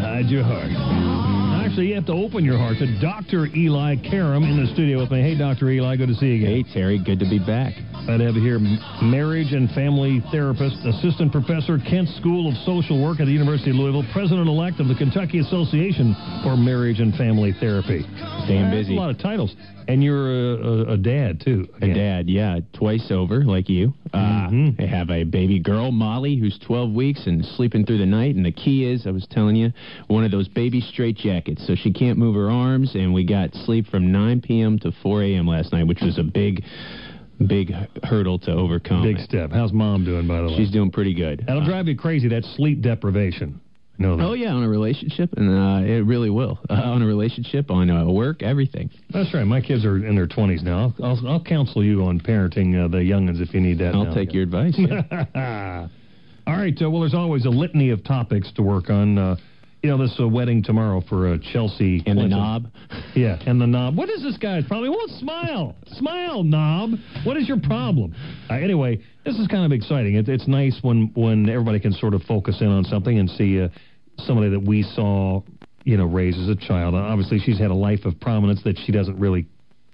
hide your heart. Actually, you have to open your heart to Dr. Eli Karam in the studio with me. Hey, Dr. Eli, good to see you again. Hey, Terry, good to be back. I'd have here marriage and family therapist, assistant professor, Kent School of Social Work at the University of Louisville, president-elect of the Kentucky Association for Marriage and Family Therapy. Staying busy. That's a lot of titles. And you're a dad, too. Again. A dad, yeah, twice over, like you. I have a baby girl, Molly, who's 12 weeks and sleeping through the night. And the key is, I was telling you, one of those baby straitjackets, so she can't move her arms. And we got sleep from 9 p.m. to 4 a.m. last night, which was a big hurdle to overcome. Big step. How's Mom doing, by the way? She's doing pretty good. That'll drive you crazy, that sleep deprivation. Know that. Oh, yeah, on a relationship, and it really will. On a relationship, on work, everything. That's right. My kids are in their 20s now. I'll counsel you on parenting the young'uns if you need that. I'll take your advice. Yeah. All right. Well, there's always a litany of topics to work on. This wedding tomorrow for Chelsea. And the knob. Yeah, and the knob. What is this guy's problem? He won't smile. Smile, knob. What is your problem? Anyway, this is kind of exciting. It's nice when everybody can sort of focus in on something and see somebody that we saw, raised as a child. Obviously, she's had a life of prominence that she doesn't really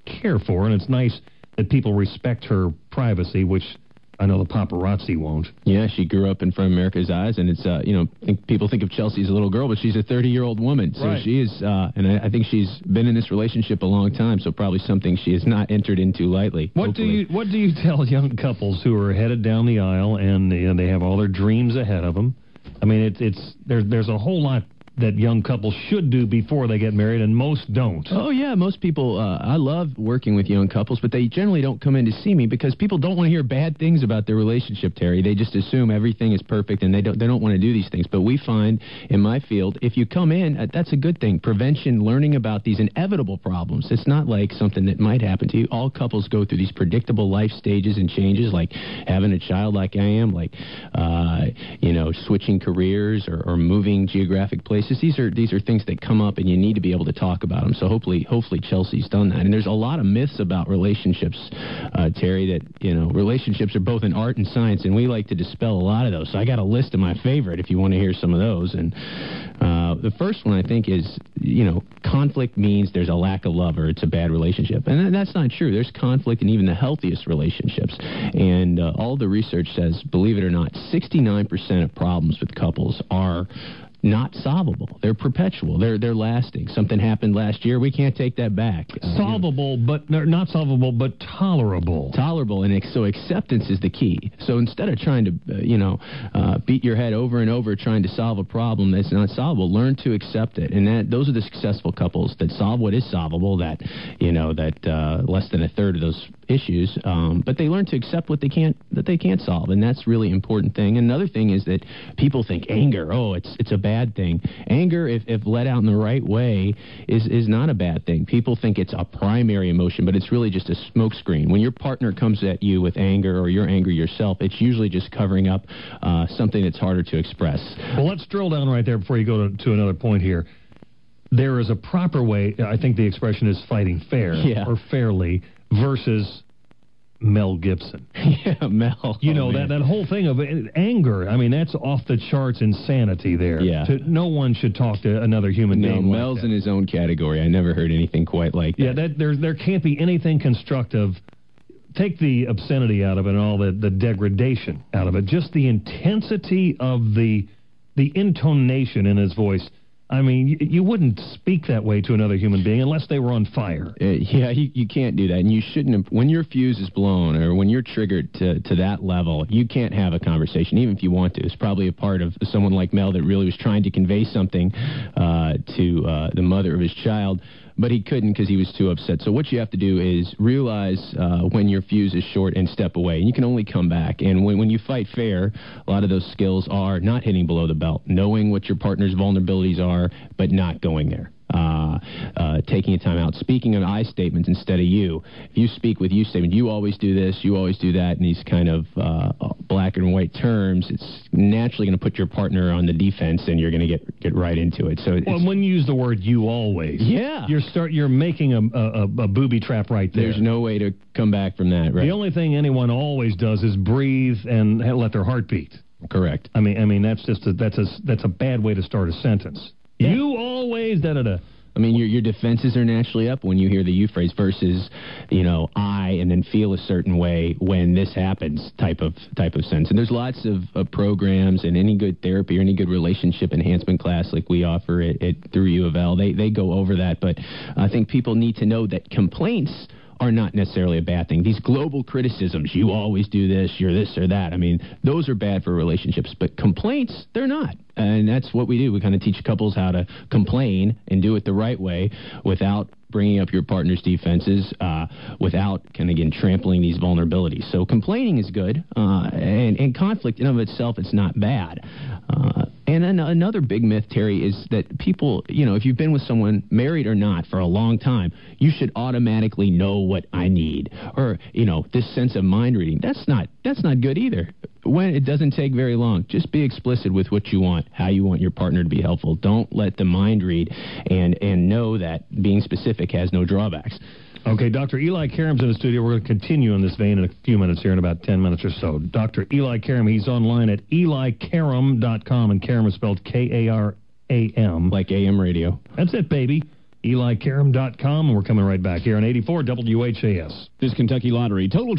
care for, and it's nice that people respect her privacy, which I know the paparazzi won't. Yeah, she grew up in front of America's eyes, and it's, people think of Chelsea as a little girl, but she's a 30-year-old woman. So right. She is, and I think she's been in this relationship a long time, so probably something she has not entered into lightly. What do you tell young couples who are headed down the aisle and they have all their dreams ahead of them? I mean, there's a whole lot that young couples should do before they get married, and most don't. Oh, yeah, most people, I love working with young couples, but they generally don't come in to see me because people don't want to hear bad things about their relationship, Terry. They just assume everything is perfect, and they don't want to do these things. But we find, in my field, if you come in, that's a good thing. Prevention, learning about these inevitable problems. It's not like something that might happen to you. All couples go through these predictable life stages and changes, like having a child like I am, like, switching careers or moving geographic places. These are things that come up, and you need to be able to talk about them. So hopefully Chelsea's done that. And there's a lot of myths about relationships, Terry, that, relationships are both an art and science, and we like to dispel a lot of those. So I got a list of my favorite if you want to hear some of those. And the first one, I think, is, conflict means there's a lack of love or it's a bad relationship. And that's not true. There's conflict in even the healthiest relationships. And all the research says, believe it or not, 69% of problems with couples are not solvable. They're perpetual. They're lasting. Something happened last year. We can't take that back. Solvable, but not solvable, but tolerable. Tolerable, and so acceptance is the key. So instead of trying to, beat your head over and over trying to solve a problem that's not solvable, learn to accept it. And those are the successful couples that solve what is solvable. That less than a third of those issues, but they learn to accept what they can't solve, and that's really important thing. Another thing is that people think anger, it's a bad thing. Anger, if let out in the right way, is not a bad thing. People think it's a primary emotion, but it's really just a smokescreen. When your partner comes at you with anger, or you're angry yourself, it's usually just covering up something that's harder to express. Well, let's drill down right there before you go to another point here. There is a proper way, I think the expression is fighting fair, or fairly, versus Mel Gibson. Yeah, Mel. That whole thing of anger, I mean, that's off the charts insanity there. Yeah. No one should talk to another human being like Mel's that. in his own category. I never heard anything quite like that. Yeah, there can't be anything constructive. Take the obscenity out of it and all the degradation out of it. Just the intensity of the intonation in his voice. I mean, you wouldn't speak that way to another human being unless they were on fire. You can't do that, and you shouldn't. When your fuse is blown or when you're triggered to that level, you can't have a conversation, even if you want to. It's probably a part of someone like Mel that really was trying to convey something to the mother of his child, but he couldn't because he was too upset. So what you have to do is realize when your fuse is short and step away. And you can only come back. And when you fight fair, a lot of those skills are not hitting below the belt, knowing what your partner's vulnerabilities are, but not going there. Taking a time out, speaking of I statements instead of you. If you speak with you statement, you always do this, you always do that, in these kind of black and white terms, it's naturally going to put your partner on the defense, and you're going to get right into it. So when you use the word "you always," you're making a booby trap right there. There's no way to come back from that. Right. The only thing anyone always does is breathe and let their heart beat. Correct. I mean that's a bad way to start a sentence. You always da-da-da. I mean, your defenses are naturally up when you hear the you phrase versus, I, and then feel a certain way when this happens type of sense. And there's lots of programs, and any good therapy or any good relationship enhancement class like we offer through U of L, they go over that. But I think people need to know that complaints are not necessarily a bad thing. These global criticisms, you always do this, you're this or that, I mean, those are bad for relationships. But complaints, they're not. And that's what we do. We kind of teach couples how to complain and do it the right way without bringing up your partner's defenses, without, again, trampling these vulnerabilities. So complaining is good, and conflict in and of itself, it's not bad. And then another big myth, Terry, is that people, if you've been with someone, married or not, for a long time, you should automatically know what I need. Or, this sense of mind reading. That's not good either. When it doesn't take very long, just be explicit with what you want, how you want your partner to be helpful. Don't let the mind read, and know that being specific has no drawbacks. Okay, Dr. Eli Karam's in the studio. We're going to continue in this vein in a few minutes here, in about 10 minutes or so. Dr. Eli Karam, he's online at elikaram.com, and Karam is spelled K-A-R-A-M. Like AM radio. That's it, baby. elikaram.com, and we're coming right back here on 84 WHAS. This Kentucky Lottery total